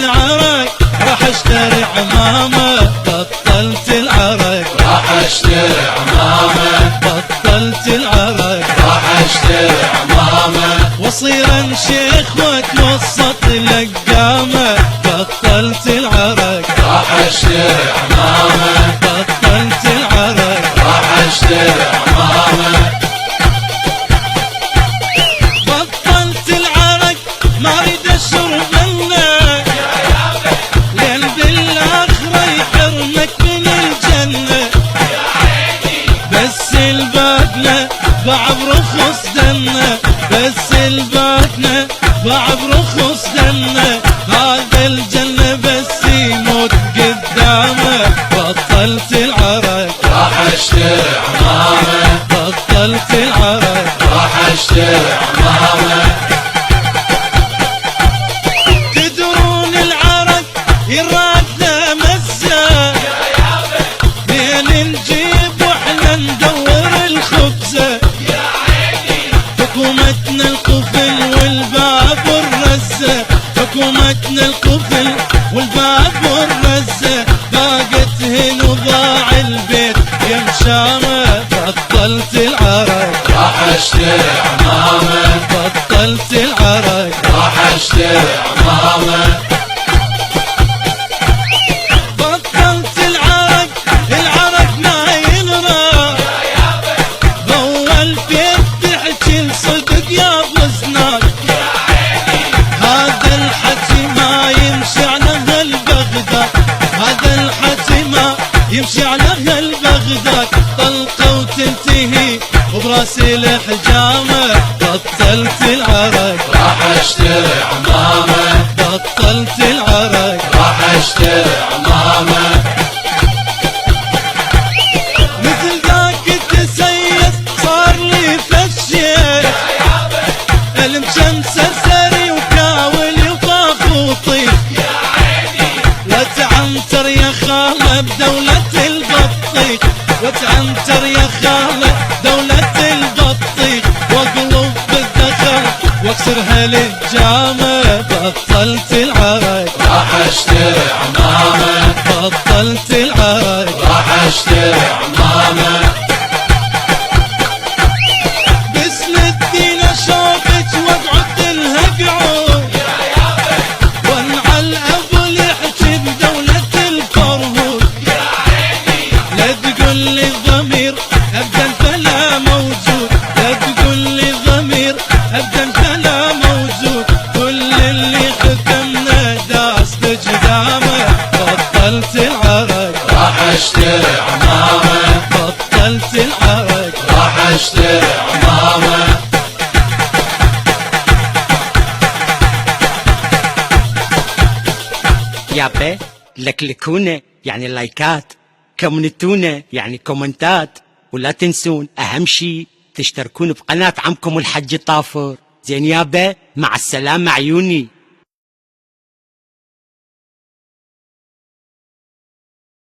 العرق راح اشتري عمامة، بطلت العرق راح اشتري عمامة، بطلت العرق راح اشتري عمامة، واصير شيخ واتوسط لقامة، بطلت العرق راح اشتري عمامة، بطلت العرق راح اشتري عمامة، بطلت العرق ما اريد اشرب منه، لين بالاخره يحرمك من الجنه، بس الباقنا باع برخص دمه، بس الباقنا باع برخص دمه، هذا الجنه بس يموت قدامه، بطلت العرق راح اشتري عمامة، بطلت العرق راح اشتري عمامة، تدرون العرق يراقنا مزه، لين نجيب واحنا ندور الخبزه، حكومتنا القفل والباب والرزه، حكومتنا القفل والباب والرزه، باقت هن وضاع البيت يا مشامه، بطلت العرق راح اشتري عمامة، بطلت العرق راح اشتري عمامة، بطلت العرق، العرق ما ينرى، اول بيت تحكي الصدق يا بوزناك، هذا الحكي ما يمشي على اهل بغداد، هذا الحكي ما يمشي على اهل بغداد، طلقه وتنتهي وبراس الحجامه، بطلت العرق راح اشتري عمامة، بطلت العرق راح اشتري عمامة، مثل ذاك التسيس صار لي فشي، المشم سرسري وكاولي وطاف وطيف، وتعنتر يا خاله بدولة البطيخ، وتعنتر يا خاله دولة البطيخ، واقلب بالدخل واكسرها للجامة، بطلت العرق راح اشتري عمامة، بطلت العرق راح اشتري عمامة، باسم الدين اشوفك واقعد لها قعود، وانعل ابو يحكي بدولة الفرهود، لا تقول لي ضمير ابدا فلا موجود، لا تقول لي ضمير ابدا فلا موجود، كل اللي حكمنا داس بجدامه، بطلت العرق راح اشتري عمامة، بطلت العرق راح اشتري عمامة، يابا لكلكونا يعني لايكات، كومنتونا يعني كومنتات، ولا تنسون اهم شي تشتركون بقناة عمكم الحج طافر. زين يابا، مع السلامة عيوني.